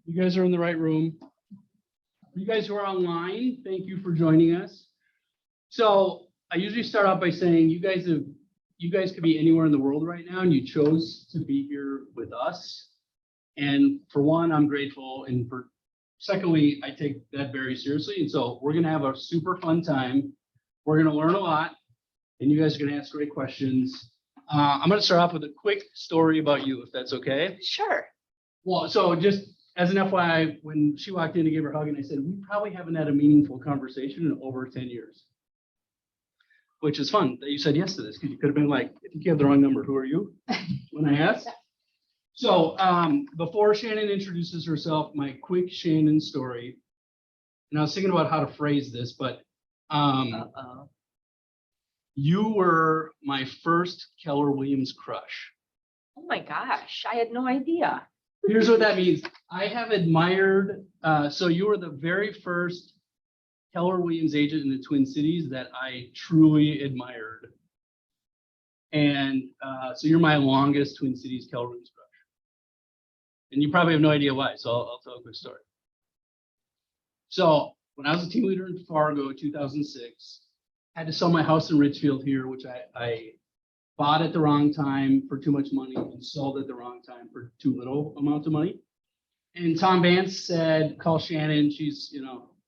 You guys are in the right room. For you guys who are online, thank you for joining us. So I usually start off by saying you guys could be anywhere in the world right now, and you chose to be here with us. And for one, I'm grateful, and for secondly, I take that very seriously. And so we're gonna have a super fun time. We're gonna learn a lot, and you guys are gonna ask great questions. I'm gonna start off with a quick story about you, if that's okay. Sure. Well, so just as an FYI, when she walked in and gave her a hug, and I said, we probably haven't had a meaningful conversation in over 10 years. Which is fun that you said yes to this, because you could have been like, I think you have the wrong number. Who are you? When I asked. So before Shannon introduces herself, my quick Shannon story. And I was thinking about how to phrase this, but you were my first Keller Williams crush. Oh my gosh, I had no idea. Here's what that means. I have admired, so you were the very first Keller Williams agent in the Twin Cities that I truly admired. And so you're my longest Twin Cities Keller Williams crush. And you probably have no idea why, so I'll tell a quick story. So when I was a team leader in Fargo, 2006, I had to sell my house in Richfield here, which I bought at the wrong time for too much money and sold at the wrong time for too little amount of money. And Tom Vance said, call Shannon. She's,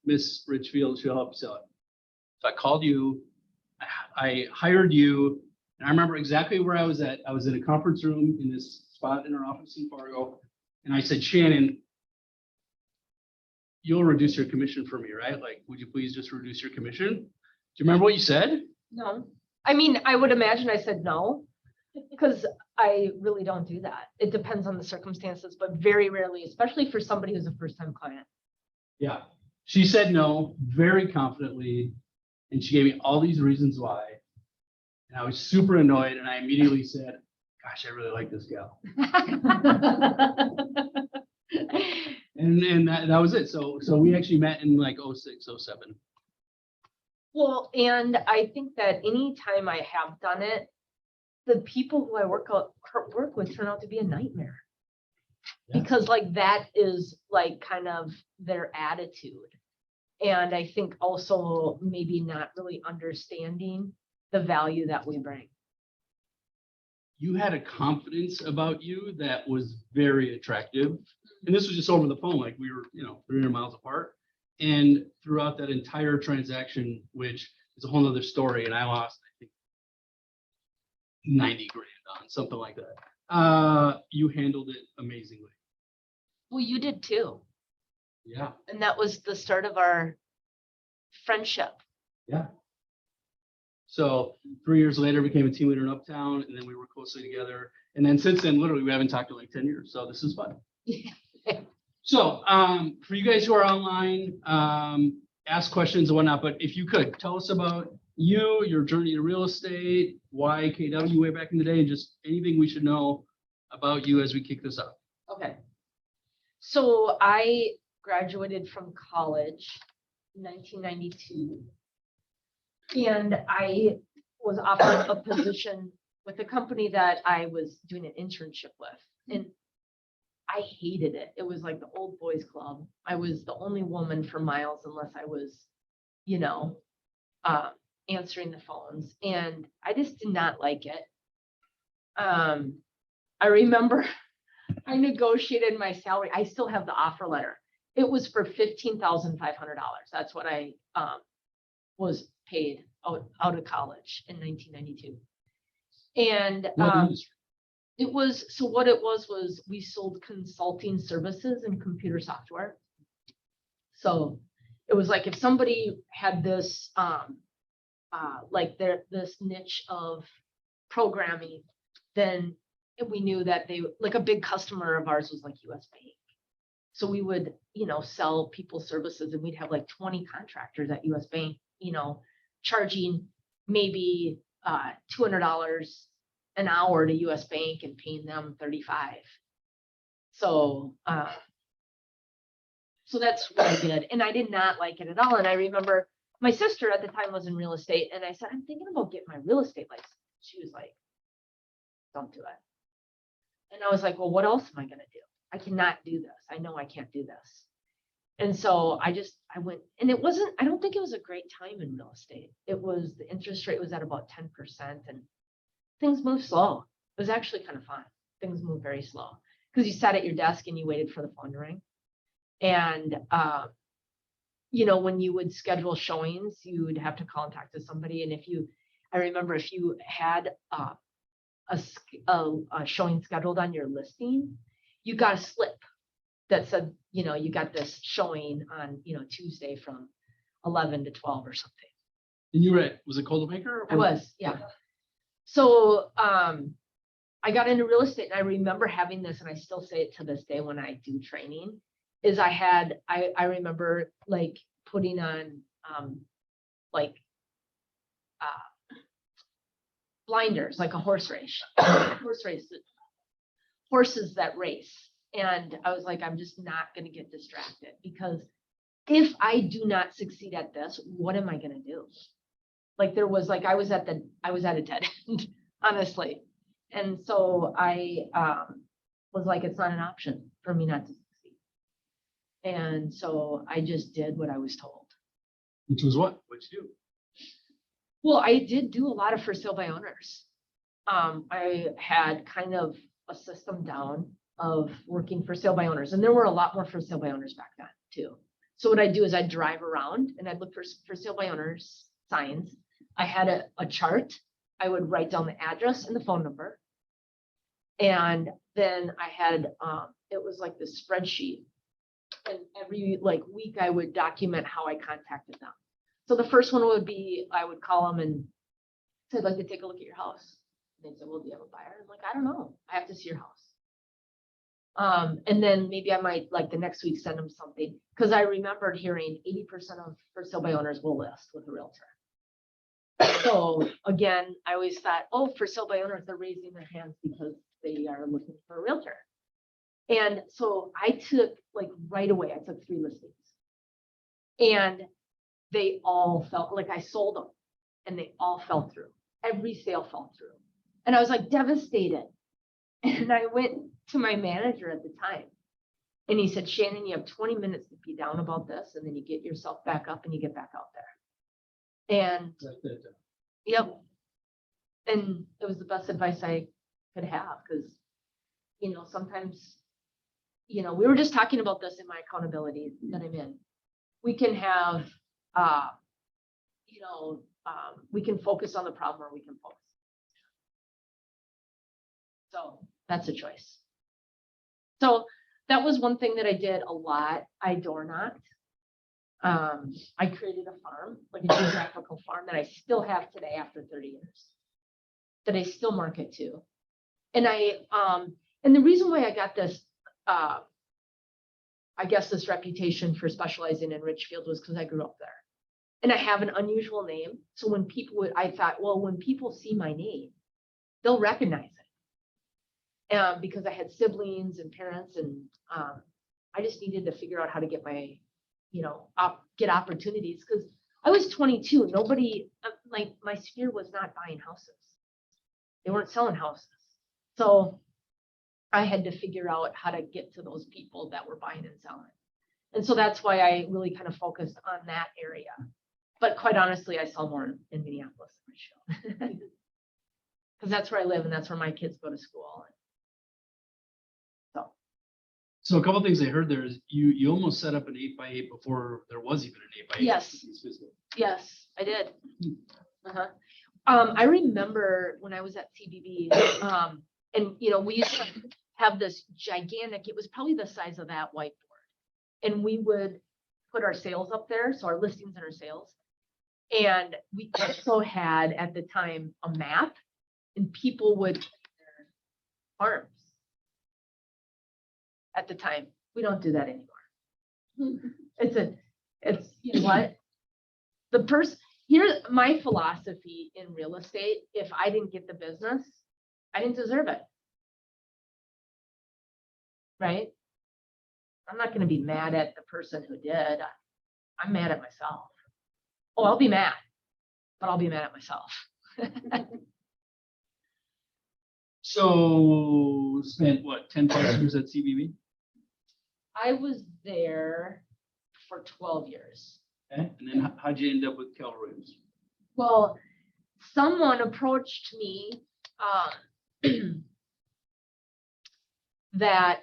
Miss Richfield, she'll help you sell it. So I called you, I hired you, and I remember exactly where I was at. I was in a conference room in this spot in our office in Fargo, and I said, Shannon, you'll reduce your commission for me, right? Like, would you please just reduce your commission? Do you remember what you said? No. I mean, I would imagine I said no, because I really don't do that. It depends on the circumstances, but very rarely, especially for somebody who's a first-time client. Yeah. She said no very confidently, and she gave me all these reasons why. And I was super annoyed, and I immediately said, gosh, I really like this gal. And that was it. So we actually met in like 06, 07. Well, and I think that anytime I have done it, the people who I work with turn out to be a nightmare. Yeah. Because like that is like kind of their attitude. And I think also maybe not really understanding the value that we bring. You had a confidence about you that was very attractive. And this was just over the phone, like we were, 300 miles apart. And throughout that entire transaction, which is a whole nother story, and I lost, I think, 90 grand on something like that. You handled it amazingly. Well, you did too. Yeah. And that was the start of our friendship. Yeah. So 3 years later, became a team leader in Uptown, and then we worked closely together. And then since then, literally, we haven't talked in like 10 years. So this is fun. So for you guys who are online, ask questions and whatnot. But if you could, tell us about you, your journey to real estate, why KW way back in the day, and just anything we should know about you as we kick this off. Okay. So I graduated from college in 1992. And I was offered a position with a company that I was doing an internship with. And I hated it. It was like the old boys club. I was the only woman for miles unless I was, answering the phones. And I just did not like it. I remember I negotiated my salary. I still have the offer letter. It was for $15,500. That's what I was paid out of college in 1992. And it was, so what it was we sold consulting services and computer software. So it was like if somebody had this this niche of programming, then we knew that they, like a big customer of ours was like US Bank. So we would, sell people services, and we'd have like 20 contractors at US Bank, charging maybe $200 an hour to US Bank and paying them $35. So that's what I did. And I did not like it at all. And I remember my sister at the time was in real estate, and I said, I'm thinking about getting my real estate license. She was like, don't do it. And I was like, well, what else am I going to do? I cannot do this. I know I can't do this. And so I went, and it wasn't, I don't think it was a great time in real estate. It was, the interest rate was at about 10% and things moved slow. It was actually kind of fun. Things moved very slow because you sat at your desk and you waited for the phone to ring. And, you know, when you would schedule showings, you would have to call and talk to somebody. And I remember if you had a showing scheduled on your listing, you got a slip that said, you know, you got this showing on, you know, Tuesday from 11 to 12 or something. And you were at, was it Coldmaker? I was, yeah. So I got into real estate, and I remember having this, and I still say it to this day when I do training, is I remember like putting on blinders, like a horse race, horses that race. And I was like, I'm just not going to get distracted, because if I do not succeed at this, what am I going to do? Like there was like, I was at a dead end, honestly. And so I was like, it's not an option for me not to succeed. And so I just did what I was told. Which was what? What'd you do? Well, I did do a lot of for sale by owners. I had kind of a system down of working for sale by owners. And there were a lot more for sale by owners back then too. So what I'd do is I'd drive around and I'd look for sale by owners signs. I had a chart. I would write down the address and the phone number. And then I had, it was like this spreadsheet. And every like week I would document how I contacted them. So the first one would be, I would call them and say, I'd like to take a look at your house. And they'd say, well, do you have a buyer? I'm like, I don't know. I have to see your house. And then maybe I might like the next week send them something, because I remembered hearing 80% of for sale by owners will list with a realtor. So again, I always thought, oh, for sale by owners, they're raising their hands because they are looking for a realtor. And so I took like right away, I took 3 listings, and they all felt like I sold them, and they all fell through. Every sale fell through. And I was like devastated. And I went to my manager at the time, and he said, Shannon, you have 20 minutes to be down about this, and then you get yourself back up and you get back out there. And yep. And it was the best advice I could have, because, you know, sometimes, you know, we were just talking about this in my accountability that I'm in. We can have, you know, we can focus on the problem, or we can focus. So that's a choice. So that was one thing that I did a lot. I door knocked. I created a farm, like a geographical farm, that I still have today after 30 years, that I still market to. And and the reason why I got this, I guess this reputation for specializing in Richfield was because I grew up there. And I have an unusual name. So when people I thought, well, when people see my name, they'll recognize it. Because I had siblings and parents, and I just needed to figure out how to get my, you know, get opportunities, because I was 22. Nobody, like my sphere was not buying houses. They weren't selling houses. So I had to figure out how to get to those people that were buying and selling. And so that's why I really kind of focused on that area. But quite honestly, I sell more in Minneapolis than Richfield, because that's where I live and that's where my kids go to school. So a couple of things I heard there is you almost set up an 8x8 before there was even an 8x8. Yes. Yes, I did. I remember when I was at CBB, and you know, we used to have this gigantic, it was probably the size of that whiteboard, and we would put our sales up there, so our listings and our sales. And we also had at the time a map, and people would put their farms. At the time, we don't do that anymore. It's you know what? Here's my philosophy in real estate. If I didn't get the business, I didn't deserve it. Right? I'm not going to be mad at the person who did. I'm mad at myself. Oh, I'll be mad, but I'll be mad at myself. So spent what, 10+ years at CBB? I was there for 12 years. Okay, and then how'd you end up with Keller Williams? Well, someone approached me that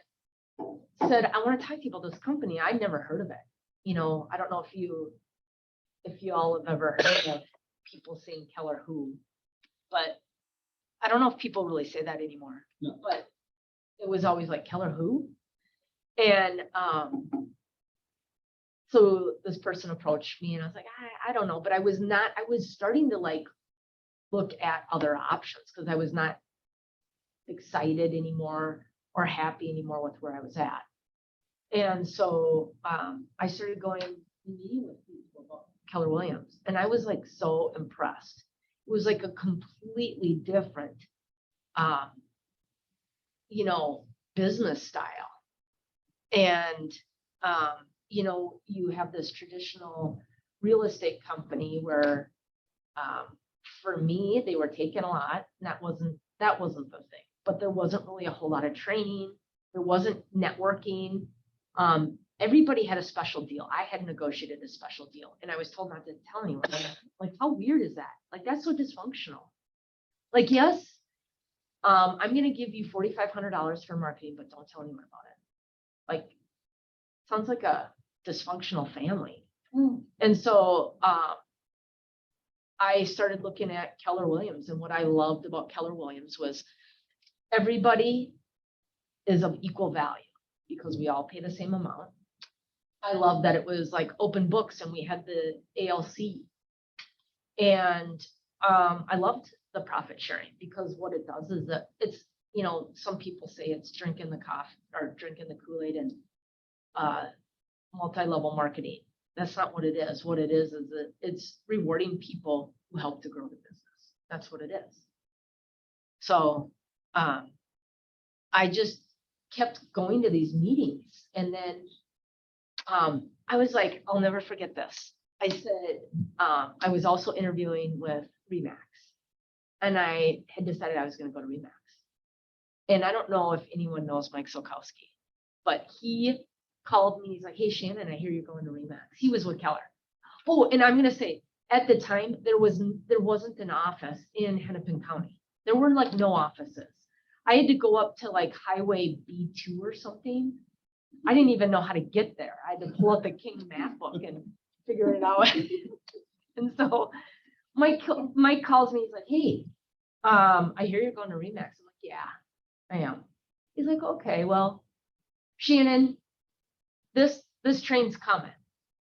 said, I want to talk to you about this company. I'd never heard of it. You know, I don't know if you all have ever heard of people saying Keller who, but I don't know if people really say that anymore. No. But it was always like Keller who. And so this person approached me and I was like, I don't know, but I was starting to like look at other options because I was not excited anymore or happy anymore with where I was at. And so I started going and meeting with people about Keller Williams, and I was like so impressed. It was like a completely different, business style. And, you have this traditional real estate company where, for me, they were taking a lot, and that wasn't the thing, but there wasn't really a whole lot of training. There wasn't networking. Everybody had a special deal. I had negotiated a special deal and I was told not to tell anyone. Like, how weird is that? Like, that's so dysfunctional. Like, yes, I'm going to give you $4,500 for marketing, but don't tell anyone about it. Like, sounds like a dysfunctional family. And so I started looking at Keller Williams, and what I loved about Keller Williams was everybody is of equal value because we all pay the same amount. I love that it was like open books and we had the ALC. And I loved the profit sharing because what it does is that it's, some people say it's drinking the coffee or drinking the Kool-Aid and multi-level marketing. That's not what it is. What it is that it's rewarding people who help to grow the business. That's what it is. So I just kept going to these meetings. And then I was like, I'll never forget this. I said, I was also interviewing with Remax, and I had decided I was going to go to Remax. And I don't know if anyone knows Mike Solkowski, but he called me. He's like, hey, Shannon, I hear you're going to Remax. He was with Keller. Oh, and I'm going to say, at the time, there wasn't an office in Hennepin County. There were like no offices. I had to go up to like Highway B2 or something. I didn't even know how to get there. I had to pull up the King map book and figure it out. And so Mike calls me. He's like, hey, I hear you're going to Remax. I'm like, yeah, I am. He's like, okay, well, Shannon, this train's coming,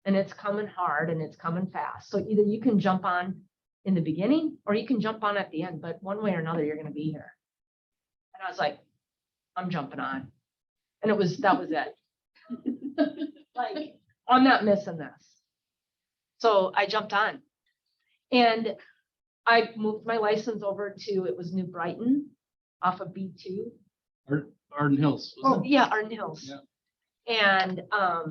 and it's coming hard and it's coming fast. So either you can jump on in the beginning or you can jump on at the end, but one way or another, you're going to be here. And I was like, I'm jumping on. And that was it. Like, I'm not missing this. So I jumped on, and I moved my license over to, it was New Brighton off of B2. Arden Hills. Oh, yeah, Arden Hills. Yeah. And I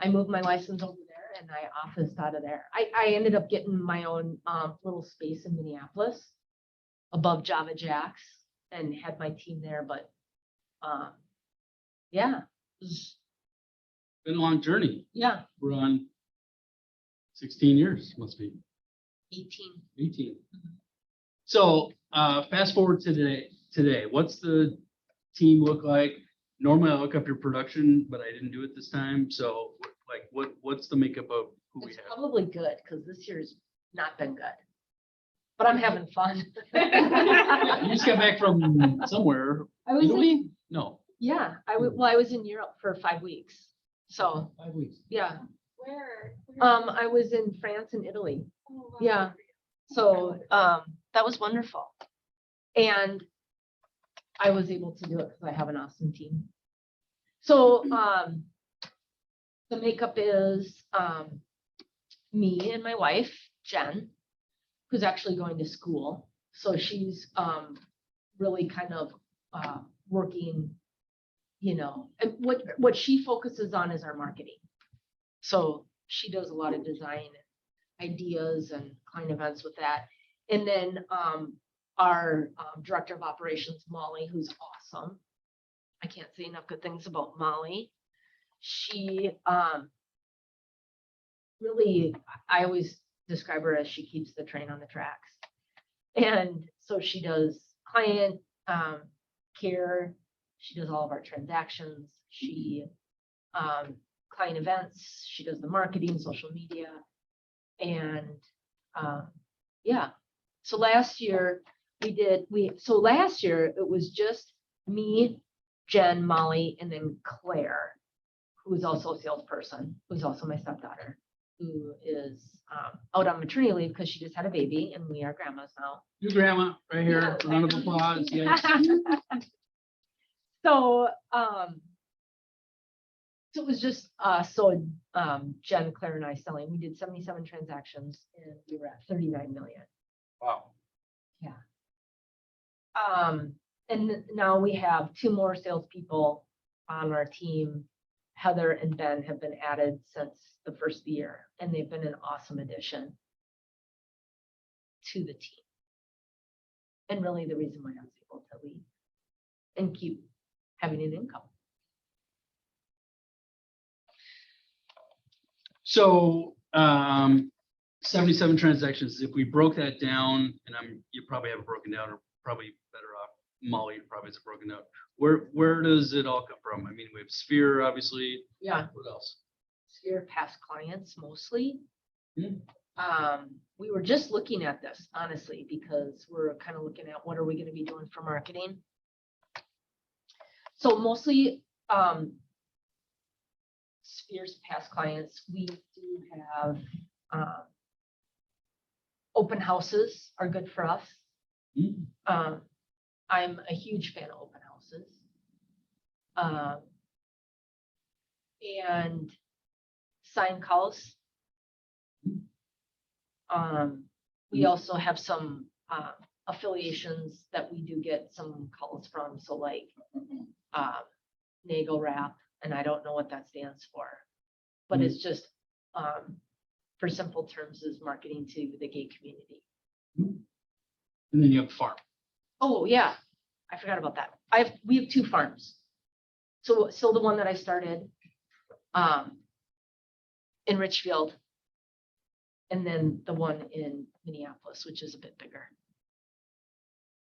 moved my license over there and I officed out of there. I ended up getting my own little space in Minneapolis above Java Jacks and had my team there. But It's been a long journey. Yeah. We're on 16 years, must be 18. 18. So fast forward to today, what's the team look like? Normally I look up your production, but I didn't do it this time. So like what's the makeup of who we It's have? probably good because this year's not been good. But I'm having fun. You just got back from somewhere. I was Italy? No. Yeah, I was in Europe for 5 weeks. So 5 weeks. yeah. Where? I was in France and Italy. Oh, wow. Yeah. So that was wonderful. And I was able to do it because I have an awesome team. So the makeup is me and my wife, Jen, who's actually going to school. So she's really kind of working, and what she focuses on is our marketing. So she does a lot of design and ideas and client events with that. And then our director of operations, Molly, who's awesome. I can't say enough good things about Molly. She really, I always describe her as she keeps the train on the tracks. And so she does client care. She does all of our transactions. She client events. She does the marketing, social media. And yeah. So last year last year it was just me, Jen, Molly, and then Claire, who is also a salesperson, who's also my stepdaughter, who is out on maternity leave because she just had a baby, and we are grandmas now. Your grandma, right here, Yeah. round of applause, yes. So, so it was just Jen, Claire, and I selling. We did 77 transactions, and we were at 39 million. Wow. And now we have 2 more salespeople on our team. Heather and Ben have been added since the first of the year, and they've been an awesome addition to the team. And really the reason why I was able to leave and keep having an income. So 77 transactions, if we broke that down, and you probably have it broken down, or probably better off, Molly probably has it broken down. Where does it all come from? I mean, we have Sphere, obviously. Yeah. What else? Sphere past clients mostly. Hmm. We were just looking at this, honestly, because we're kind of looking at what are we going to be doing for marketing. So mostly Sphere's past clients. We do have open houses are good for us. Hmm. I'm a huge fan of open houses. And sign calls. We also have some affiliations that we do get some calls from. So like NAGO Rap, and I don't know what that stands for, but it's just for simple terms is marketing to the gay community. And then you have farm. Oh yeah, I forgot about that. We have 2 farms. So the one that I started in Richfield, and then the one in Minneapolis, which is a bit bigger.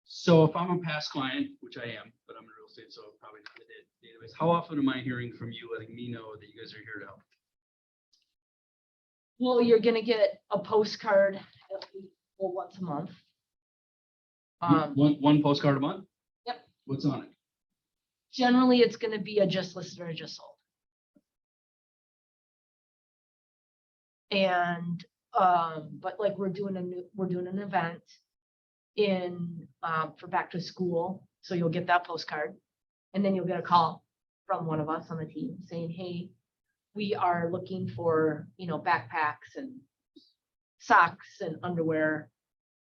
So if I'm a past client, which I am, but I'm in real estate, so probably not in the database, how often am I hearing from you letting me know that you guys are here to help? Well, you're gonna get a postcard once a month. One postcard a month? Yep. What's on it? Generally, it's gonna be a just listed or just sold. And but like we're doing an event in for back to school, so you'll get that postcard, and then you'll get a call from one of us on the team saying, hey, we are looking for, backpacks and socks and underwear,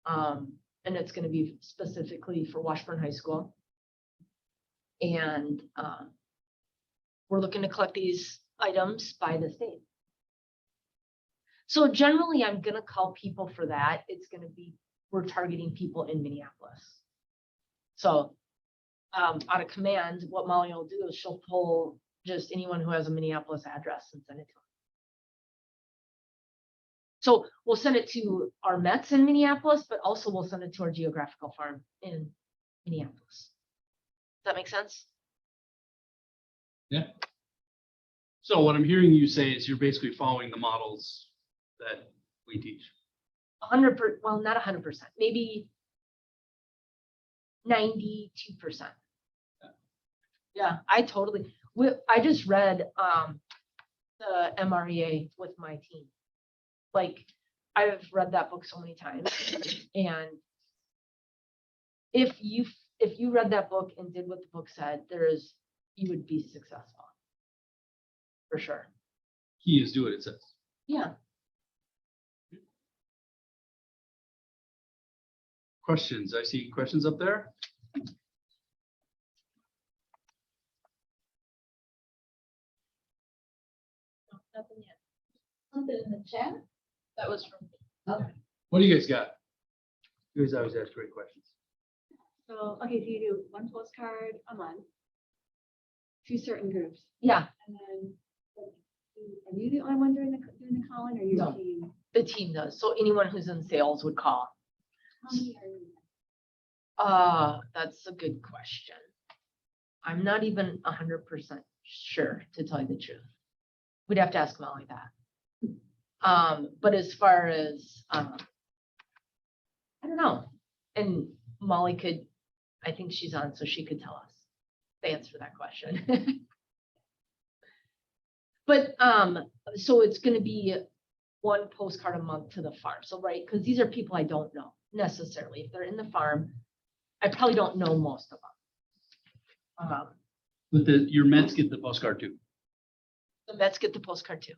and it's going to be specifically for Washburn High School, and we're looking to collect these items by the state. So generally, I'm going to call people for that. It's going to be, we're targeting people in Minneapolis. So out of command, what Molly will do is she'll pull just anyone who has a Minneapolis address and send it to them. So we'll send it to our Mets in Minneapolis, but also we'll send it to our geographical farm in Minneapolis. Does that make sense? Yeah. So what I'm hearing you say is you're basically following the models that we teach. 100%, well, not 100%, maybe 92%. Yeah, I just read the MREA with my team. Like, I've read that book so many times, and if you read that book and did what the book said, you would be successful for sure. Key is do what it says. Yeah. Questions? I see questions up there. Nothing yet. Something in the chat? That was from. Okay. What do you guys got? You guys always ask great questions. So, okay, so you do one postcard a month. to certain groups. Yeah, And then, like, are you the only one doing the calling or your No. team? the team does. So anyone who's in sales would call. How many are you? That's a good question. I'm not even 100% sure, to tell you the truth. We'd have to ask Molly that. But as far as, I don't know. And Molly could, I think she's on, so she could tell us the answer to that question. But, so it's gonna be one postcard a month to the farm. So, right, because these are people I don't know necessarily. If they're in the farm, I probably don't know most of them. But your Mets get the postcard too, The Mets get the postcard too.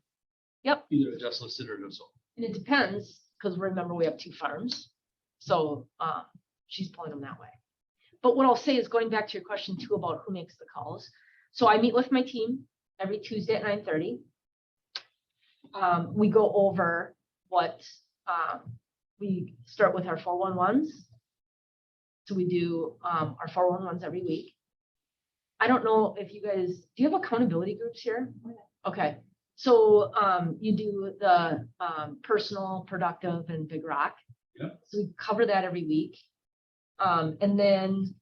either just listed or just sold. And it depends, because remember, we have 2 farms. So she's pulling them that way. But what I'll say is, going back to your question too about who makes the calls. So I meet with my team every Tuesday at 9:30. We go over what, we start with our 411s. So we do our 411s every week. I don't know if you guys, do you have accountability groups here? Okay, so you do the personal, productive, and Big Rock. Yep. So we cover that every week. And then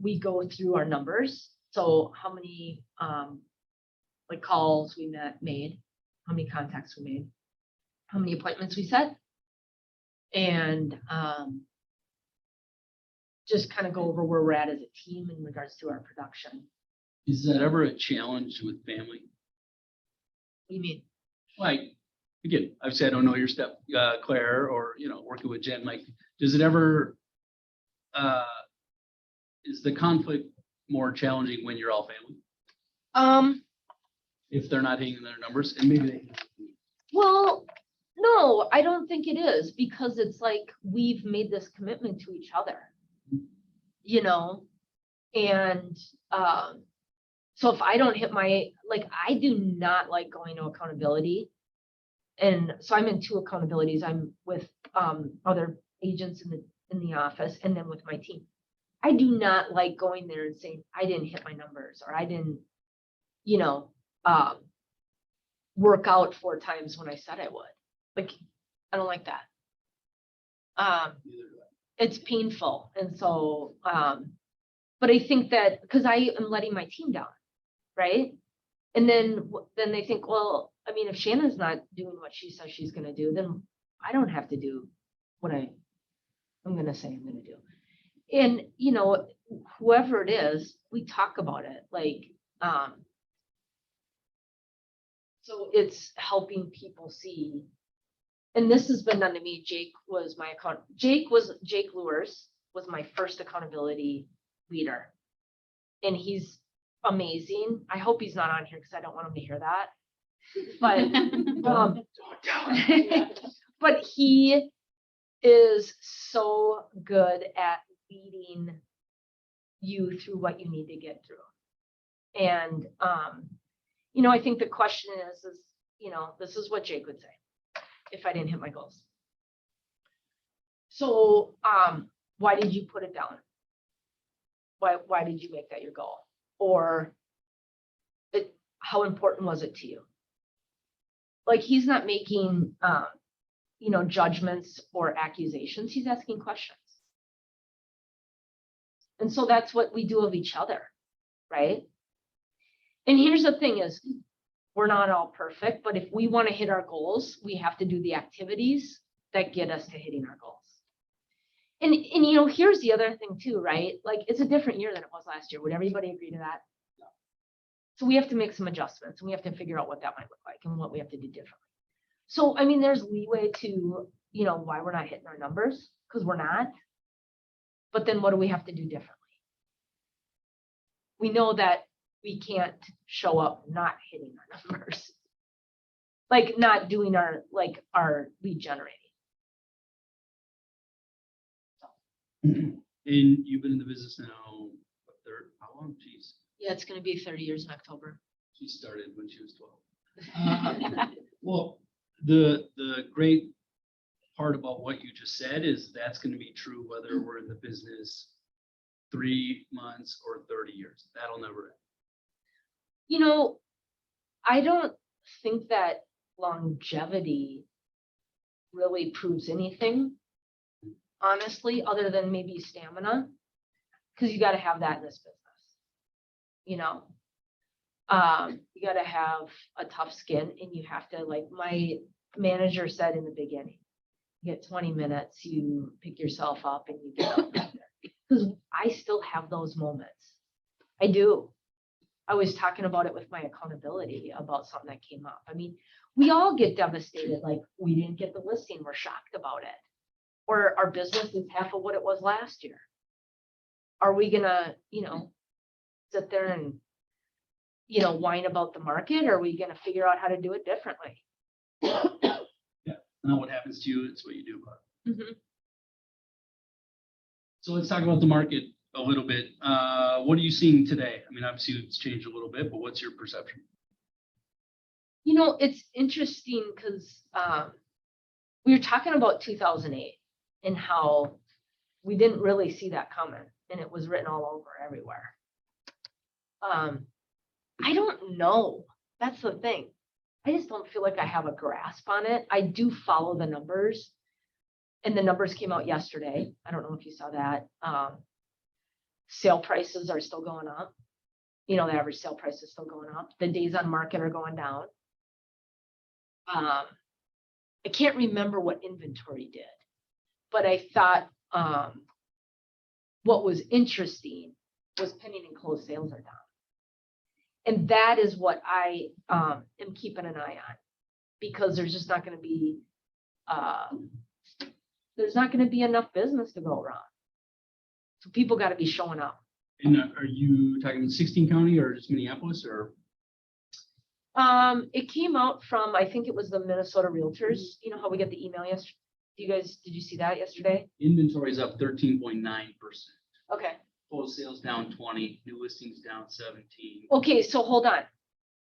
we go through our numbers. So how many like calls we made, how many contacts we made, how many appointments we set, and just kind of go over where we're at as a team in regards to our production. Is that ever a challenge with family? What do you mean? Like, again, obviously I don't know your step, Claire, or, working with Jen, like, does it ever, is the conflict more challenging when you're all family? If they're not hitting their numbers, and maybe they. Well, no, I don't think it is, because it's like we've made this commitment to each other, and so if I don't hit I do not like going to accountability. And so I'm in 2 accountabilities. I'm with other agents in the office, and then with my team. I do not like going there and saying, I didn't hit my numbers, or I didn't, work out 4 times when I said I would. Like, I don't like that. It's painful. And so, but I think that because I am letting my team down, right? And then they think, well, I mean, if Shannon's not doing what she says she's going to do, then I don't have to do what I'm going to say I'm going to do. And, whoever it is, we talk about it. Like, so it's helping people see. And this has been done to me. Jake Lures was my first accountability leader. And he's amazing. I hope he's not on here because I don't want him to hear that. But but he is so good at leading you through what you need to get through. And I think the question is, this is what Jake would say if I didn't hit my goals. So why did you put it down? Why did you make that your goal? Or how important was it to you? Like, he's not making, judgments or accusations. He's asking questions. And so that's what we do of each other, right? And here's the thing is, we're not all perfect, but if we want to hit our goals, we have to do the activities that get us to hitting our goals. And here's the other thing too, right? Like, it's a different year than it was last year. Would everybody agree to that? No. So we have to make some adjustments, and we have to figure out what that might look like and what we have to do differently. So, I mean, there's leeway to, why we're not hitting our numbers, because we're not. But then what do we have to do differently? We know that we can't show up not hitting our numbers, like not doing our lead generating. And you've been in the business now, how long? Jeez. Yeah, it's going to be 30 years in October. She started when she was 12. Well, the great part about what you just said is that's going to be true whether we're in the business 3 months or 30 years. That'll never end. You know, I don't think that longevity really proves anything, honestly, other than maybe stamina, because you got to have that in this business. You know, you got to have a tough skin, and you have to, like my manager said in the beginning, you get 20 minutes, you pick yourself up, and you get up there. Because I still have those moments. I do. I was talking about it with my accountability about something that came up. I mean, we all get devastated. Like, we didn't get the listing. We're shocked about it. Or our business is half of what it was last year. Are we gonna, sit there and, whine about the market? Or are we gonna figure out how to do it differently? Yeah, not what happens to you, it's what you do about it. Mhm. So let's talk about the market a little bit. What are you seeing today? I mean, obviously it's changed a little bit, but what's your perception? It's interesting because we were talking about 2008 and how we didn't really see that coming, and it was written all over everywhere. I don't know. That's the thing. I just don't feel like I have a grasp on it. I do follow the numbers, and the numbers came out yesterday. I don't know if you saw that. Sale prices are still going up. The average sale price is still going up. The days on market are going down. I can't remember what inventory did, but I thought what was interesting was pending and closed sales are down. And that is what I am keeping an eye on, because there's just not going to be enough business to go around. So people got to be showing up. And are you talking 16 county or just Minneapolis or? It came out from, I think it was the Minnesota Realtors. You know how we get the email yesterday? Did you see that yesterday? Inventory is up 13.9%. Okay. Closed sales down 20, new listings down 17. Okay, so hold on.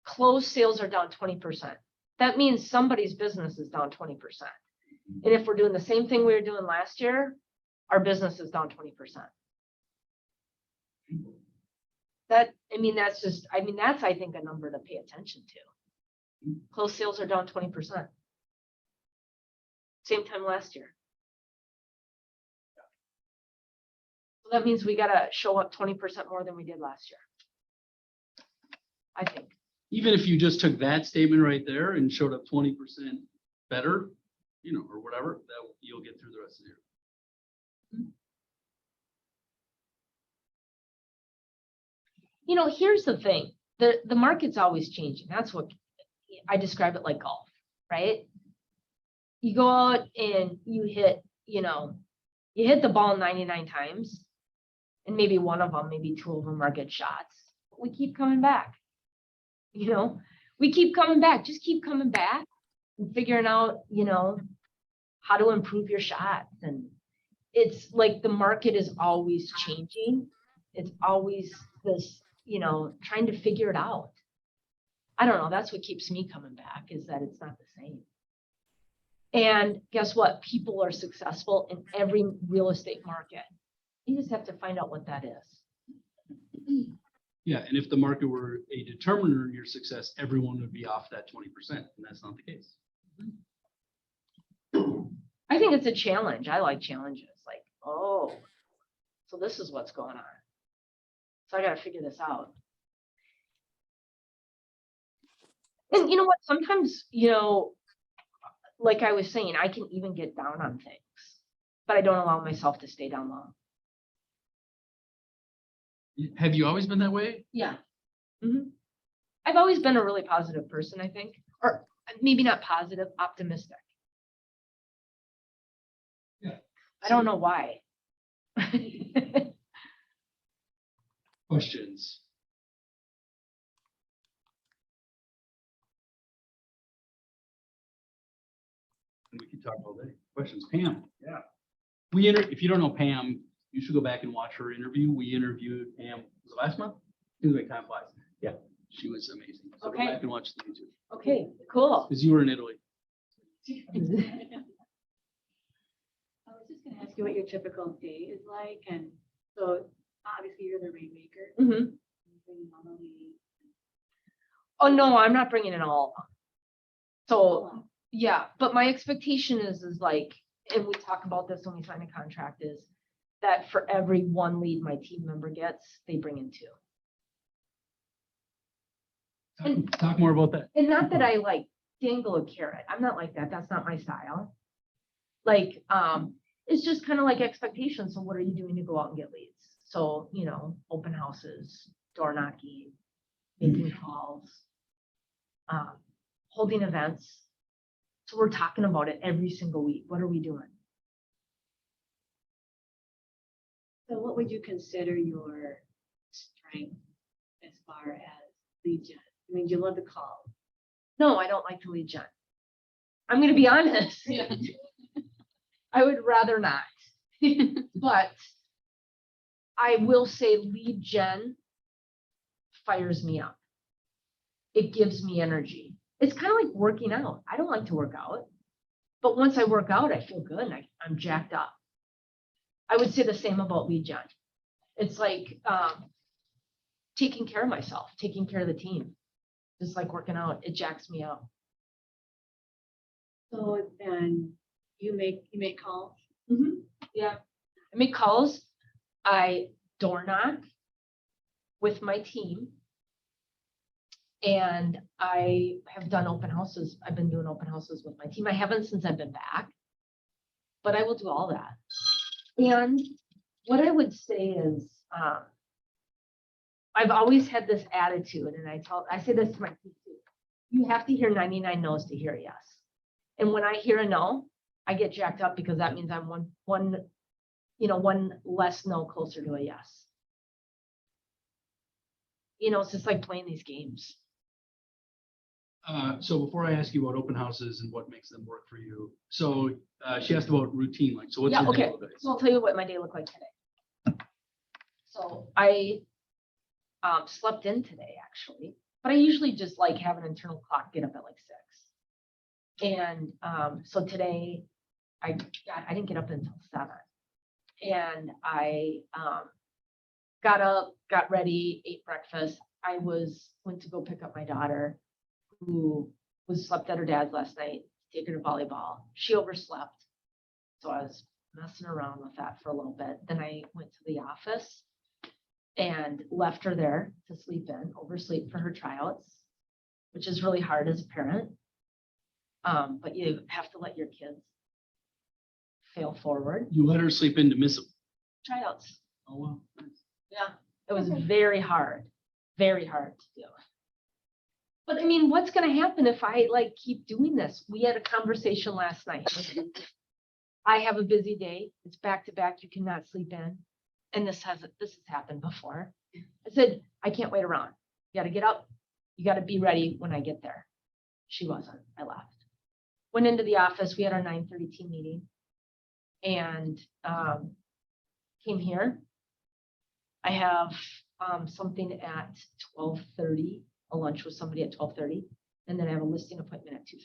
Closed sales are down 20%. That means somebody's business is down 20%. And if we're doing the same thing we were doing last year, our business is down 20%. That's I think a number to pay attention to. Closed sales are down 20%. Same time last year. So that means we gotta show up 20% more than we did last year, I think. Even if you just took that statement right there and showed up 20% better, or whatever, that you'll get through the rest of the year. Here's the thing. The market's always changing. That's what I describe it like golf, right? You go out and you hit the ball 99 times, and maybe one of them, maybe two of them are good shots. But we keep coming back. We keep coming back. Just keep coming back and figuring out, how to improve your shots. And it's like the market is always changing. It's always this, trying to figure it out. I don't know. That's what keeps me coming back, is that it's not the same. And guess what? People are successful in every real estate market. You just have to find out what that is. Yeah, and if the market were a determiner of your success, everyone would be off that 20%, and that's not the case. I think it's a challenge. I like challenges. Like, oh, so this is what's going on. So I got to figure this out. And you know what? Sometimes, like I was saying, I can even get down on things, but I don't allow myself to stay down long. Have you always been that way? Yeah. Mm-hmm. I've always been a really positive person, I think, or maybe not positive, optimistic. Yeah. I don't know why. Questions? We can talk all day. Questions? Pam? Yeah. If you don't know Pam, you should go back and watch her interview. We interviewed Pam, was it last month? Seems like time flies. Yeah, she was amazing. So Okay. Go back and watch the YouTube. Okay, cool. Because you were in Italy. I was just gonna ask you what your typical day is like, and so obviously you're the rainmaker. Mhm. Normally, Oh, no, I'm not bringing it all. So, yeah, but my expectation is like, and we talk about this when we sign a contract, is that for every one lead my team member gets, they bring in 2. Talk more about that. And not that I like dangle a carrot. I'm not like that. That's not my style. Like, it's just kind of like expectations. So what are you doing to go out and get leads? So, open houses, door knocking, making calls, holding events. So we're talking about it every single week. What are we doing? So what would you consider your strength as far as lead gen? I mean, you love the call. No, I don't like to lead gen. I'm going to be honest. Yeah. I would rather not. But I will say lead gen fires me up. It gives me energy. It's kind of like working out. I don't like to work out, but once I work out, I feel good and I'm jacked up. I would say the same about lead gen. It's like taking care of myself, taking care of the team. Just like working out, it jacks me up. So then you make calls. Yeah. I make calls. I door knock with my team. And I have done open houses. I've been doing open houses with my team. I haven't since I've been back, but I will do all that. And what I would say is, I've always had this attitude, and I say this to my team too. You have to hear 99 no's to hear a yes. And when I hear a no, I get jacked up because that means I'm one less no closer to a yes. It's just like playing these games. So before I ask you about open houses and what makes them work for you, so she asked about routine, like, so what's Yeah, your day okay. look like? So I'll tell you what my day looked like today. So I slept in today, actually, but I usually just like have an internal clock, get up at like 6. And so today I didn't get up until 7. And I got up, got ready, ate breakfast. I went to go pick up my daughter, who slept at her dad's last night, take her to volleyball. She overslept. So I was messing around with that for a little bit. Then I went to the office and left her there to sleep in, oversleep for her tryouts, which is really hard as a parent. But you have to let your kids fail forward. You let her sleep in to miss them. Tryouts. Oh, wow. Nice. Yeah, it was very hard to do. But I mean, what's going to happen if I keep doing this? We had a conversation last night. I have a busy day. It's back to back. You cannot sleep in. And this has happened before. I said, I can't wait around. You got to get up. You got to be ready when I get there. She wasn't. I left. Went into the office. We had our 9:30 team meeting and came here. I have something at 12:30, a lunch with somebody at 12:30, and then I have a listing appointment at 2:30.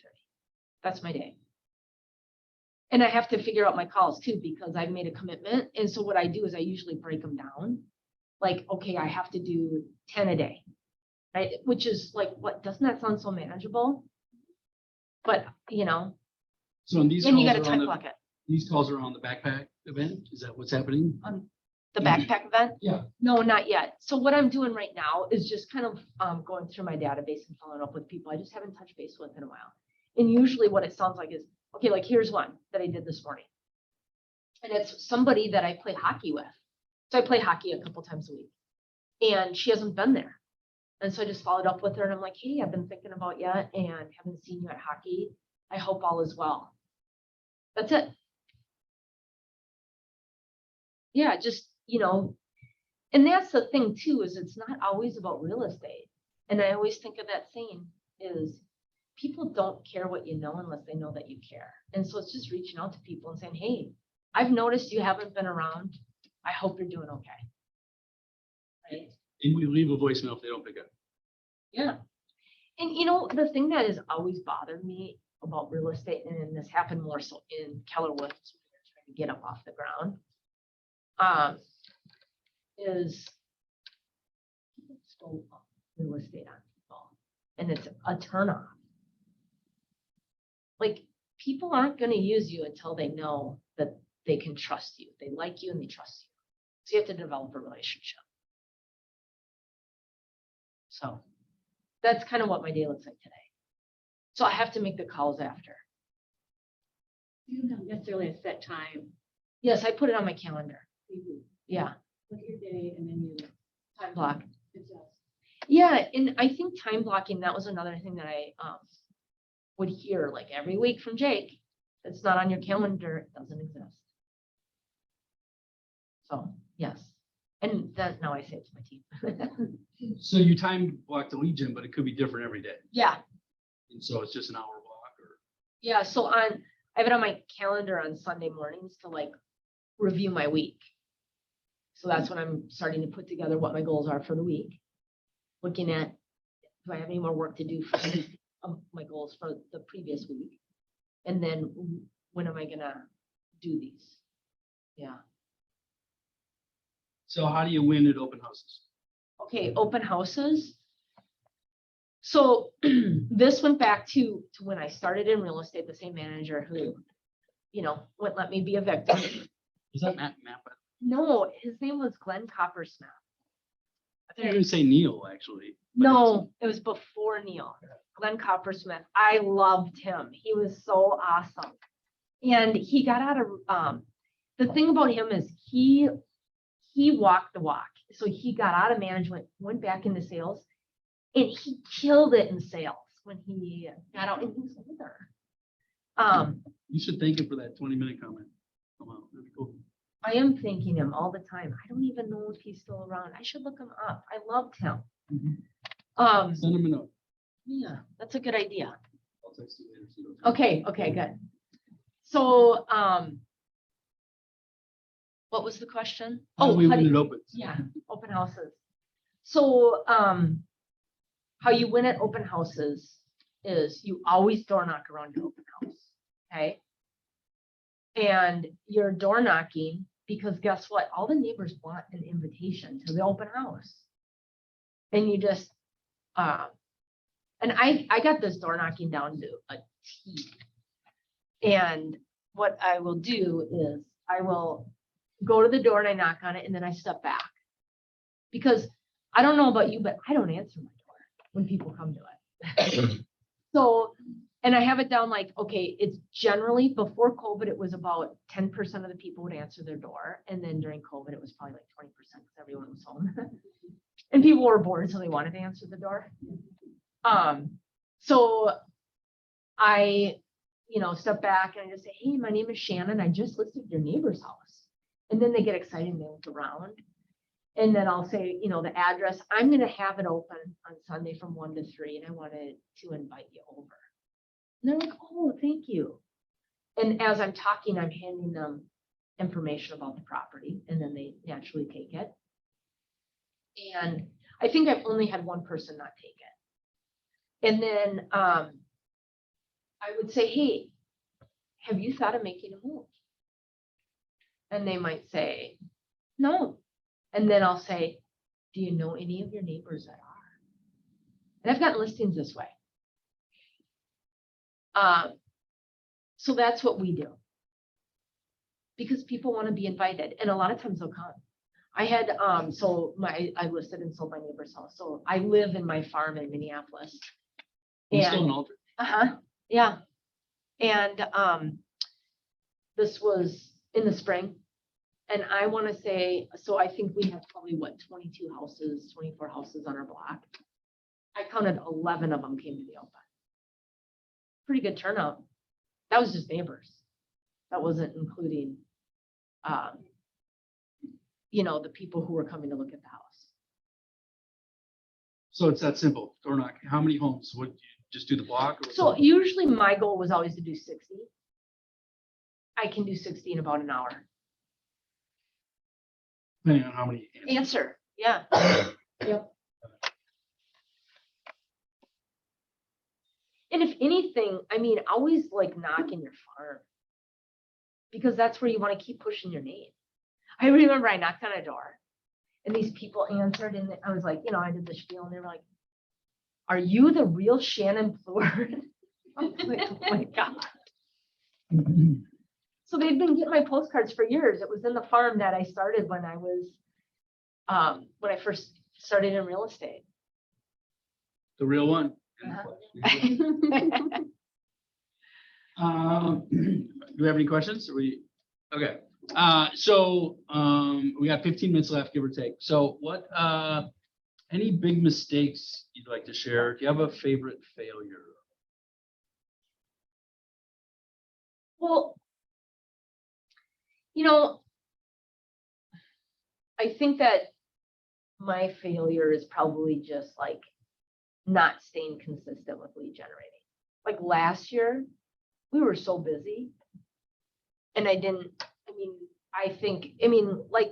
That's my day. And I have to figure out my calls too, because I've made a commitment. And so what I do is I usually break them down. Like, okay, I have to do 10 a day, right? Which is like, what, doesn't that sound so manageable? But, So in these and you calls got to are time on block it. these calls are on the backpack event? Is that what's happening? The backpack event? Yeah. No, not yet. So what I'm doing right now is just kind of going through my database and following up with people I just haven't touched base with in a while. And usually what it sounds like is, okay, like here's one that I did this morning. And it's somebody that I play hockey with. So I play hockey a couple times a week. And she hasn't been there. And so I just followed up with her and I'm like, hey, I've been thinking about you and haven't seen you at hockey. I hope all is well. That's it. Yeah, just, and that's the thing too, is it's not always about real estate. And I always think of that saying is people don't care what you know unless they know that you care. And so it's just reaching out to people and saying, hey, I've noticed you haven't been around. I hope you're doing okay. Right? And we leave a voicemail if they don't pick up. Yeah. And the thing that has always bothered me about real estate, and this happened more so in Keller Woods, when we were trying to get up off the ground, is people stole real estate on people. and it's a turnoff. Like, people aren't going to use you until they know that they can trust you. They like you and they trust you. So you have to develop a relationship. So that's kind of what my day looks like today. So I have to make the calls after. You don't have necessarily a set time. Yes, I put it on my calendar. You Yeah, look at your day and then you time block. adjust. Yeah, and I think time blocking, that was another thing that I would hear like every week from Jake. It's not on your calendar, it doesn't exist. So, yes. And that now I say it to my team. So you time block the Legion, but it could be different every day. Yeah, And so it's just an hour block or. yeah. So I have it on my calendar on Sunday mornings to like review my week. So that's when I'm starting to put together what my goals are for the week. Looking at, do I have any more work to do for my goals for the previous week? And then when am I gonna do these? Yeah. So how do you win at open houses? Okay, open houses. So this went back to when I started in real estate, the same manager who, wouldn't let me be a victim. Is that Matt? No, his name was Glenn Coppersmith. I think you're gonna say Neil, actually. but No, it was before Neil. Glenn Coppersmith. I loved him. He was so awesome. And he got out of the thing about him is he walked the walk. So he got out of management, went back into sales, and he killed it in sales when he got out, and he was older. You should thank him for that 20-minute comment. Come on, that'd be cool. I am thanking him all the time. I don't even know if he's still around. I should look him up. I loved him. Send him a note. Yeah, that's a good idea. I'll text you later. so you don't- Okay, good. So, what was the question? How do we how do win you- it open? Yeah, open houses. So, how you win at open houses is you always door knock around your open house, okay? And you're door knocking because guess what? All the neighbors want an invitation to the open house. And you just, and I got this door knocking down to a T. And what I will do is I will go to the door and I knock on it and then I step back. Because I don't know about you, but I don't answer my door when people come to it. So, and I have it down like, okay, it's generally before COVID, it was about 10% of the people would answer their door. And then during COVID, it was probably like 20% because everyone was home. And people were bored, so they wanted to answer the door. So I, step back and I just say, hey, my name is Shannon. I just listed your neighbor's house. And then they get excited and they look around. And then I'll say, the address, I'm going to have it open on Sunday from 1 to 3, and I wanted to invite you over. And they're like, oh, thank you. And as I'm talking, I'm handing them information about the property, and then they naturally take it. And I think I've only had one person not take it. And then I would say, hey, have you thought of making a move? And they might say, no. And then I'll say, do you know any of your neighbors that are? And I've gotten listings this way. So that's what we do. Because people want to be invited. And a lot of times they'll come. I had, I listed and sold my neighbor's house. So I live in my farm in Minneapolis. You still an altar? Yeah. And this was in the spring. And I want to say, so I think we have probably 22 houses, 24 houses on our block. I counted 11 of them came to the open. Pretty good turnout. That was just neighbors. That wasn't including, the people who were coming to look at the house. So it's that simple. Door knock. How many homes? Would you just do the block? Or So usually my goal was always to do 60. I can do 60 in about an hour. depending on how many. Answer, yeah. Yep. And if anything, always like knock in your farm. Because that's where you want to keep pushing your name. I remember I knocked on a door and these people answered and I was like, I did the spiel and they were like, are you the real Shannon Plourde? I was like, oh my God. So they've been getting my postcards for years. It was in the farm that I started when I was, when I first started in real estate. The real one. Do we have any questions? Okay. We got 15 minutes left, give or take. So what, any big mistakes you'd like to share? Do you have a favorite failure? Well, you know, I think that my failure is probably just like not staying consistent with lead generating. Like last year, we were so busy and I mean, like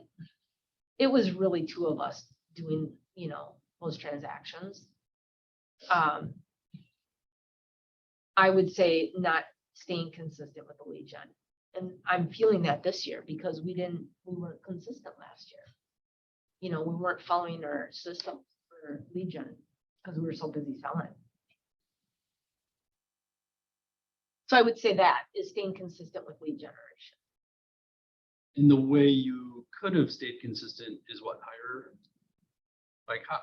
it was really two of us doing, you know, those transactions. I would say not staying consistent with the lead gen. And I'm feeling that this year because we weren't consistent last year. You know, we weren't following our system for lead gen because we were so busy selling. So I would say that is staying consistent with lead generation. And the way you could have stayed consistent is what, higher? Like how,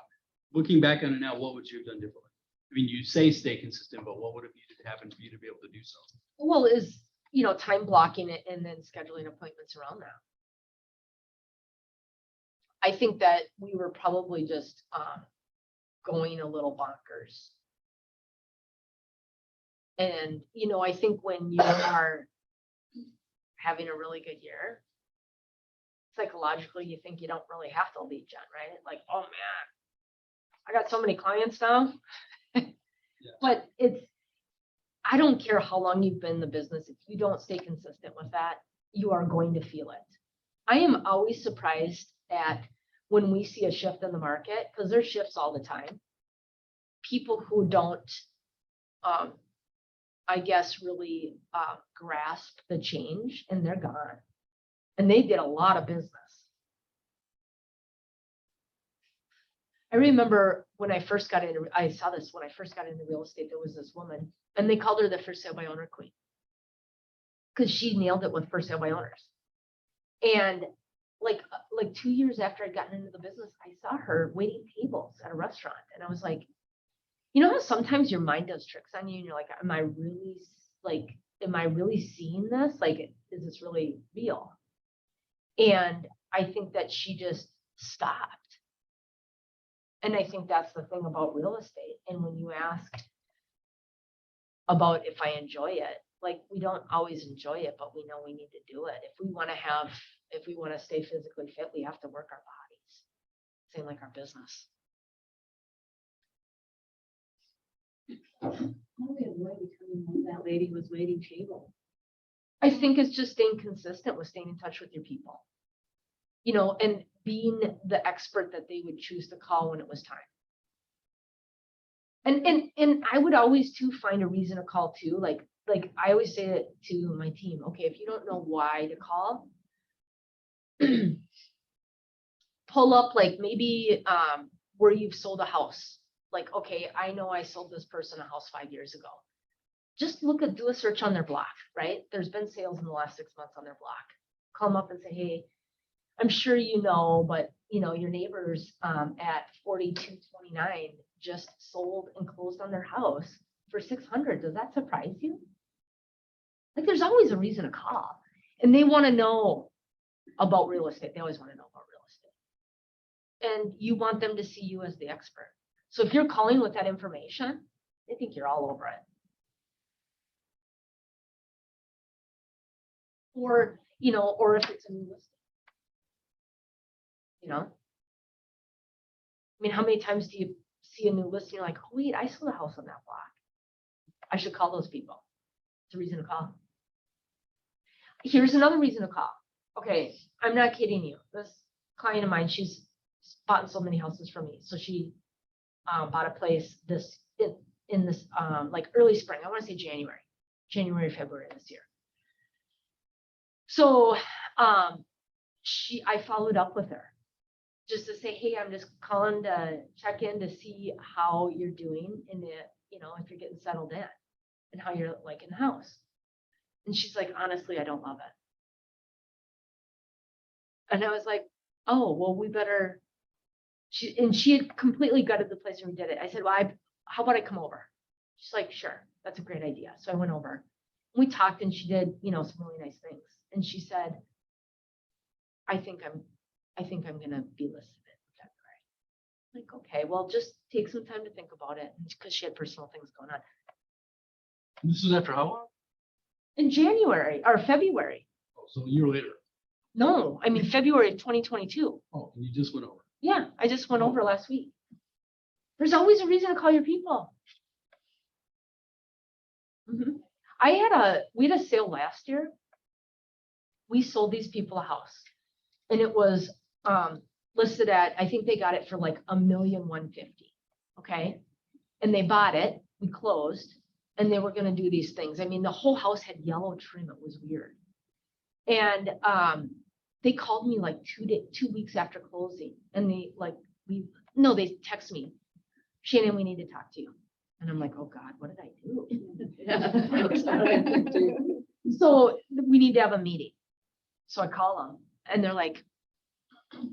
looking back on it now, what would you have done differently? I mean, you say stay consistent, but what would have needed to happen for you to be able to do so? Well, is, you know, time blocking it and then scheduling appointments around that. I think that we were probably just going a little bonkers. And, you know, I think when you are having a really good year, psychologically, you think you don't really have to lead gen, right? Like, oh man, I got so many clients now. Yeah. But I don't care how long you've been in the business. If you don't stay consistent with that, you are going to feel it. I am always surprised at when we see a shift in the market, because there's shifts all the time. People who don't, I guess, really grasp the change and they're gone. And they did a lot of business. I remember when I first got into, I saw this when I first got into real estate, there was this woman and they called her the first sale by owner queen because she nailed it with first sale by owners. And like 2 years after I'd gotten into the business, I saw her waiting tables at a restaurant. And I was like, you know how sometimes your mind does tricks on you and you're like, am I really seeing this? Like, is this really real? And I think that she just stopped. And I think that's the thing about real estate. And when you ask about if I enjoy it, like we don't always enjoy it, but we know we need to do it. If we want to stay physically fit, we have to work our bodies. Same like our business. How do we avoid becoming like that lady was waiting table? I think it's just staying consistent with staying in touch with your people, you know, and being the expert that they would choose to call when it was time. And I would always too find a reason to call too. Like I always say it to my team. Okay, if you don't know why to call, pull up like maybe where you've sold a house. Like, okay, I know I sold this person a house 5 years ago. Just do a search on their block, right? There's been sales in the last 6 months on their block. Call them up and say, hey, I'm sure you know, but you know, your neighbors at 4229 just sold and closed on their house for 600. Does that surprise you? Like there's always a reason to call. And they want to know about real estate. They always want to know about real estate. And you want them to see you as the expert. So if you're calling with that information, they think you're all over it. Or, you know, or if it's a new listing. You know, I mean, how many times do you see a new listing? You're like, oh, wait, I sold a house on that block. I should call those people. It's a reason to call. Here's another reason to call. Okay, I'm not kidding you. This client of mine, she's bought so many houses from me. So she bought a place in this like early spring. I want to say January, February this year. So I followed up with her. just to say, hey, I'm just calling to check in to see how you're doing and if you're getting settled in and how you're liking the house. And she's like, honestly, I don't love it. And I was like, oh, well, we better. She had completely gutted the place when we did it. I said, well, how about I come over? She's like, sure, that's a great idea. So I went over. We talked and she did, some really nice things. And she said, I think I'm gonna be listed in February. I'm like, okay, well, just take some time to think about it because she had personal things going on. This is after how long? In January or February. Oh, so a year later. No, I mean February of 2022. Oh, and you just went over. Yeah, I just went over last week. There's always a reason to call your people. Mhm. We had a sale last year. We sold these people a house and it was listed at, I think they got it for like $1,150,000. Okay. And they bought it, we closed, and they were going to do these things. I mean, the whole house had yellow trim. It was weird. And they called me like 2 weeks after closing and they text me, Shannon, we need to talk to you. And I'm like, oh God, what did I do? So we need to have a meeting. So I call them and they're like,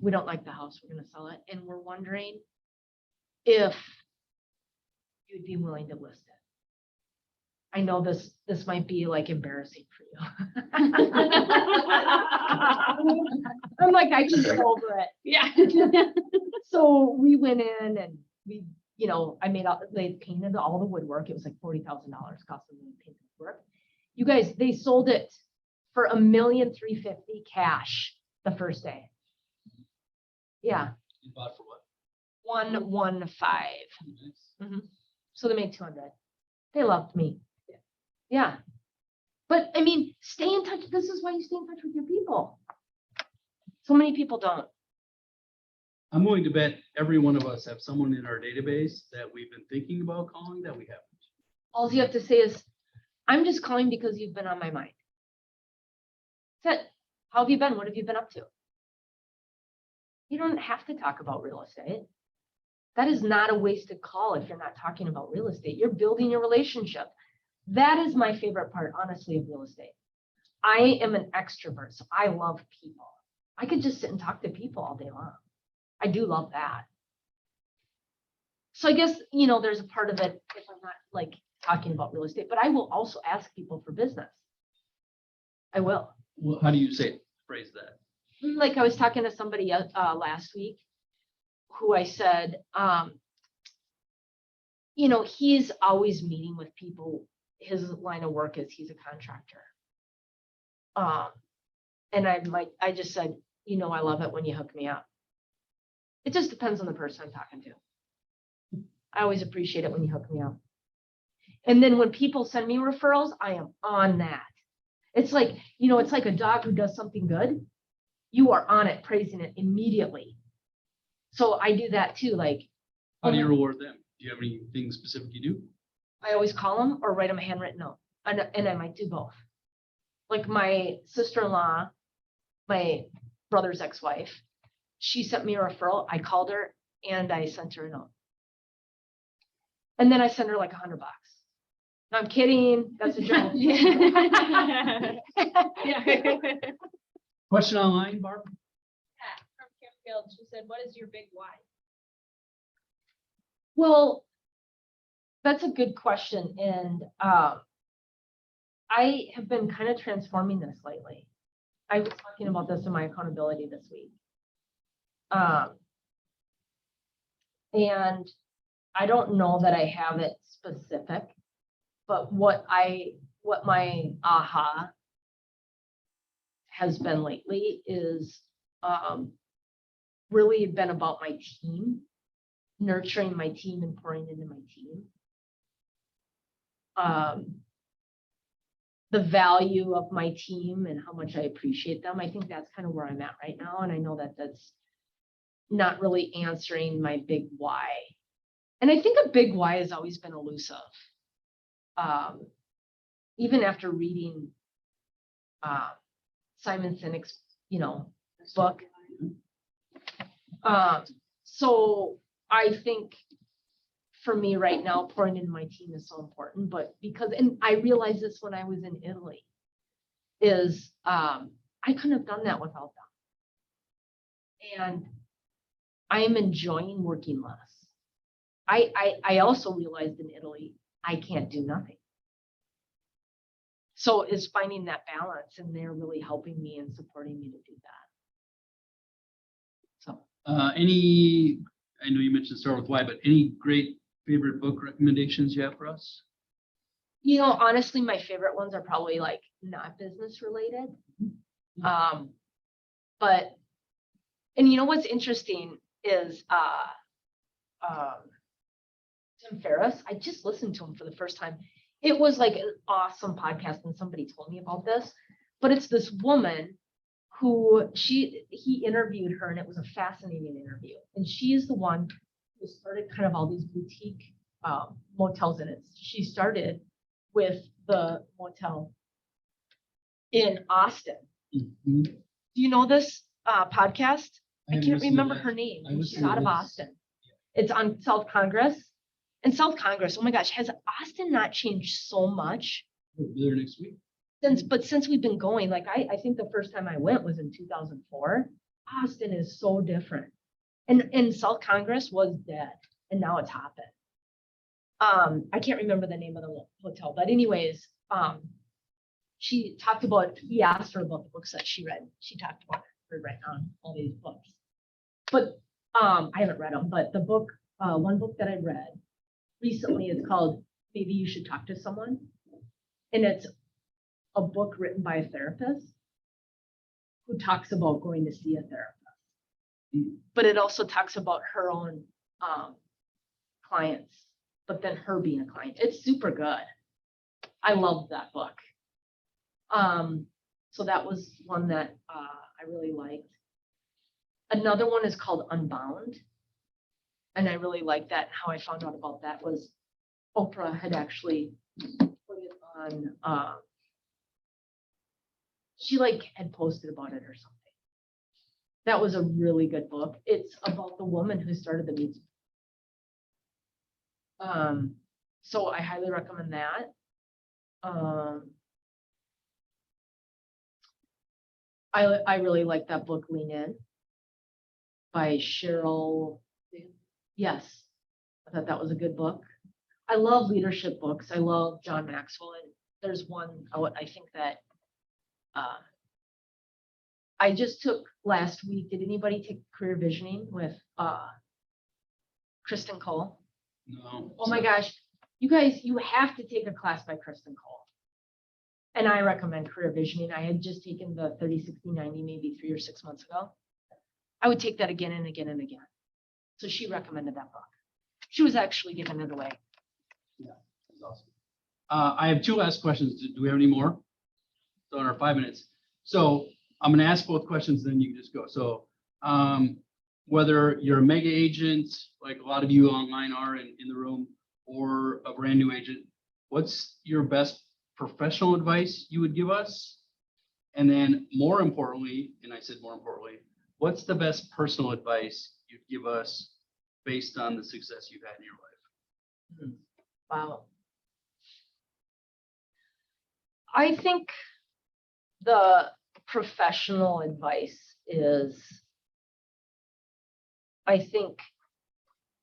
we don't like the house. We're going to sell it. And we're wondering if you'd be willing to list it. I know this might be like embarrassing for you. I'm like, I can get over it. Yeah. So we went in and we, they painted all the woodwork. It was like $40,000 cost them to paint the work. You guys, they sold it for $1,350,000 cash the first day. Yeah. You bought for what? 115. Nice. So they made 200. They loved me. Yeah. But I mean, stay in touch. This is why you stay in touch with your people. So many people don't. I'm willing to bet every one of us have someone in our database that we've been thinking about calling that we haven't. All you have to say is, I'm just calling because you've been on my mind. That's it. How have you been? What have you been up to? You don't have to talk about real estate. That is not a wasted call if you're not talking about real estate. You're building your relationship. That is my favorite part, honestly, of real estate. I am an extrovert, so I love people. I could just sit and talk to people all day long. I do love that. So I guess, there's a part of it if I'm not like talking about real estate, but I will also ask people for business. I will. Well, how do you phrase that? Like I was talking to somebody last week who I said, he's always meeting with people. His line of work is he's a contractor. And I just said, I love it when you hook me up. It just depends on the person I'm talking to. I always appreciate it when you hook me up. And then when people send me referrals, I am on that. It's like, it's like a dog who does something good. You are on it, praising it immediately. So I do that too. Like, How do you reward them? Do you have anything specific you do? I always call them or write them a handwritten note. And I might do both. Like my sister-in-law, my brother's ex-wife, she sent me a referral. I called her and I sent her a note. And then I sent her like $100. No, I'm kidding. That's a joke. Question online, Barb? From Campfield, she said, what is your big why? Well, that's a good question. And I have been kind of transforming this lately. I was talking about this in my accountability this week. And I don't know that I have it specific, but what my aha has been lately is really been about my team, nurturing my team and pouring into my team. The value of my team and how much I appreciate them. I think that's kind of where I'm at right now. And I know that that's not really answering my big why. And I think a big why has always been elusive. Even after reading Simon Sinek's, book, So I think for me right now, pouring into my team is so important, but and I realized this when I was in Italy, is I couldn't have done that without them. And I am enjoying working less. I also realized in Italy, I can't do nothing. So it's finding that balance, and they're really helping me and supporting me to do that. So. I know you mentioned start with why, but any great favorite book recommendations you have for us? You know, honestly, my favorite ones are probably like not business related. But, and you know, what's interesting is, Tim Ferriss, I just listened to him for the first time. It was like an awesome podcast, and somebody told me about this, but it's this woman who he interviewed her, and it was a fascinating interview. And she is the one who started kind of all these boutique motels in it. She started with the motel in Austin. Mhm. Do you know this podcast? I haven't can't listened to remember that. her name. I She's listened to out of this. Austin. It's on South Congress. And South Congress, oh my gosh, has Austin not changed so much We'll be there next week. since we've been going? Like I think the first time I went was in 2004. Austin is so different. And South Congress was dead, and now it's hopping. I can't remember the name of the hotel, but anyways, she talked about, he asked her about the books that she read. She talked about her right on all these books. But I haven't read them, but the book, one book that I read recently is called Maybe You Should Talk to Someone. And it's a book written by a therapist who talks about going to see a therapist. But it also talks about her own clients, but then her being a client. It's super good. I love that book. So that was one that I really liked. Another one is called Unbound. And I really like that. How I found out about that was Oprah had actually put it on, she like had posted about it or something. That was a really good book. It's about the woman who started the Me Too. So I highly recommend that. I really like that book, Lean In, by Cheryl. Yes, I thought that was a good book. I love leadership books. I love John Maxwell, and there's one I think that I just took last week. Did anybody take career visioning with Kristen Cole? No. Oh my gosh, you guys, you have to take a class by Kristen Cole. And I recommend career visioning. I had just taken the 30, 60, 90, maybe 3 or 6 months ago. I would take that again and again and again. So she recommended that book. She was actually giving it away. That's awesome. I have two last questions. Do we have any more? So in our 5 minutes. So I'm going to ask both questions, then you can just go. So whether you're a mega agent, like a lot of you online are in the room, or a brand new agent, what's your best professional advice you would give us? And then more importantly, and I said more importantly, what's the best personal advice you'd give us based on the success you've had in your life? Wow. I think the professional advice is, I think,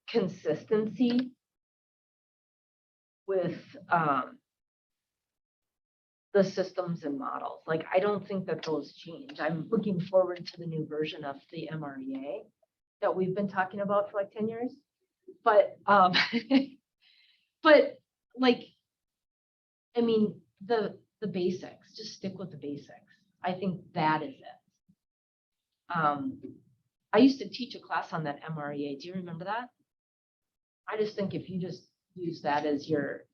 consistency with the systems and models. Like, I don't think that those change. I'm looking forward to the new version of the MREA that we've been talking about for like 10 years. But, but like, I mean, the basics, just stick with the basics. I think that is it. I used to teach a class on that MREA. Do you remember that? I just think if you just use that as your,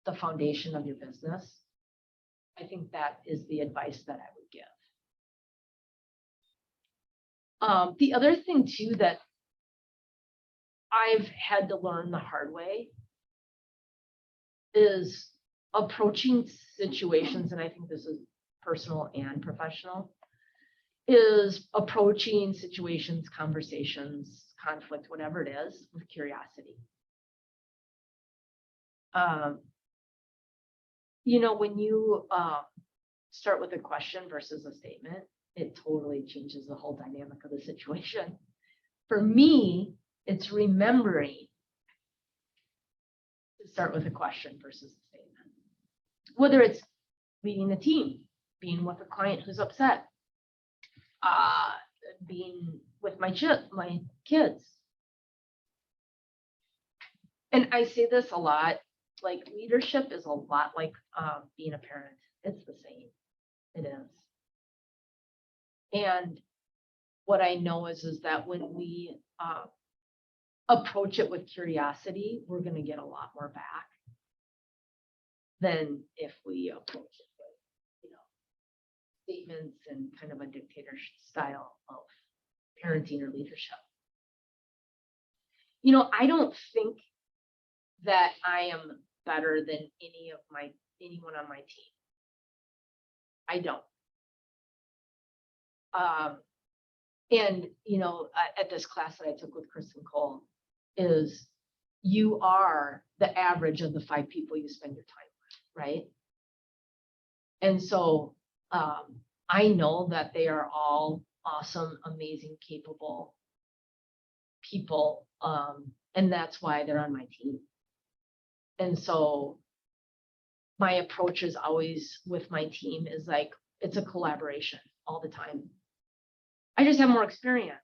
the foundation of your business, I think that is the advice that I would give. The other thing too that I've had to learn the hard way is approaching situations, and I think this is personal and professional, is approaching situations, conversations, conflict, whatever it is, with curiosity. You know, when you start with a question versus a statement, it totally changes the whole dynamic of the situation. For me, it's remembering to start with a question versus a statement. Whether it's leading a team, being with a client who's upset, being with my kids. And I say this a lot, like leadership is a lot like being a parent. It's the same. It is. And what I know is that when we approach it with curiosity, we're going to get a lot more back than if we approach it with, you know, statements and kind of a dictator style of parenting or leadership. You know, I don't think that I am better than anyone on my team. I don't. And, you know, at this class that I took with Kristen Cole is you are the average of the 5 people you spend your time with, right? And so I know that they are all awesome, amazing, capable people. And that's why they're on my team. And so my approach is always with my team is like, it's a collaboration all the time. I just have more experience.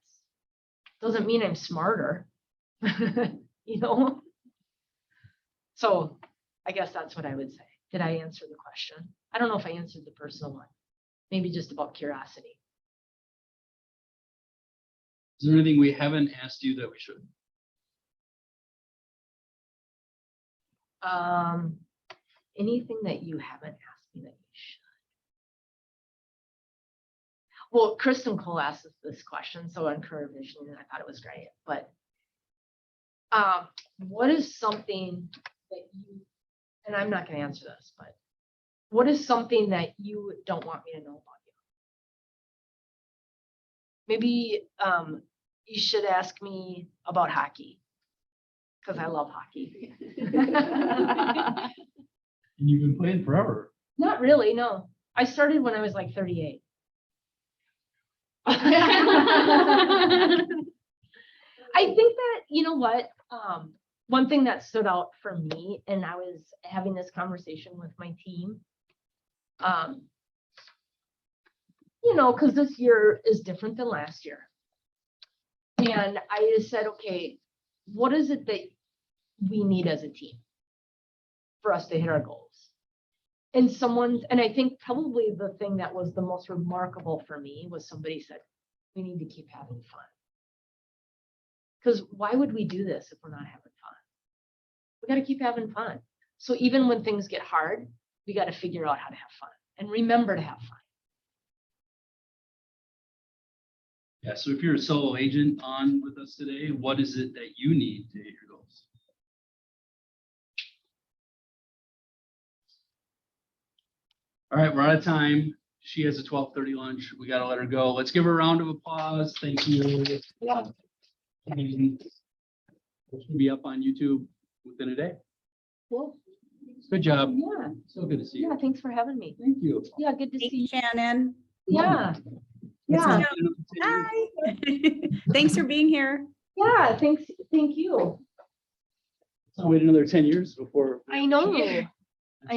Doesn't mean I'm smarter, you know? So I guess that's what I would say. Did I answer the question? I don't know if I answered the personal one. Maybe just about curiosity. Is there anything we haven't asked you that we should? Anything that you haven't asked me that you should? Well, Kristen Cole asked us this question, so on career visioning, I thought it was great. But what is something that you, and I'm not going to answer this, but what is something that you don't want me to know about you? Maybe you should ask me about hockey, because I love hockey. And you've been playing forever. Not really, no. I started when I was like 38. I think that, you know what, one thing that stood out for me, and I was having this conversation with my team, you know, because this year is different than last year. And I just said, okay, what is it that we need as a team for us to hit our goals? And I think probably the thing that was the most remarkable for me was somebody said, we need to keep having fun. Because why would we do this if we're not having fun? We got to keep having fun. So even when things get hard, we got to figure out how to have fun and remember to have fun. Yeah, so if you're a solo agent on with us today, what is it that you need to hit your goals? All right, we're out of time. She has a 12:30 lunch. We got to let her go. Let's give her a round of applause. Thank you. Yeah. It should be up on YouTube within a day. Cool. Good job. Yeah. So good to see you. Yeah. Thanks for having me. Thank you. Yeah. Good to see you. Shannon. Yeah. It's Yeah. Hi. Thanks for being here. Yeah. Thanks. Thank you. I'll wait another 10 years before. I know.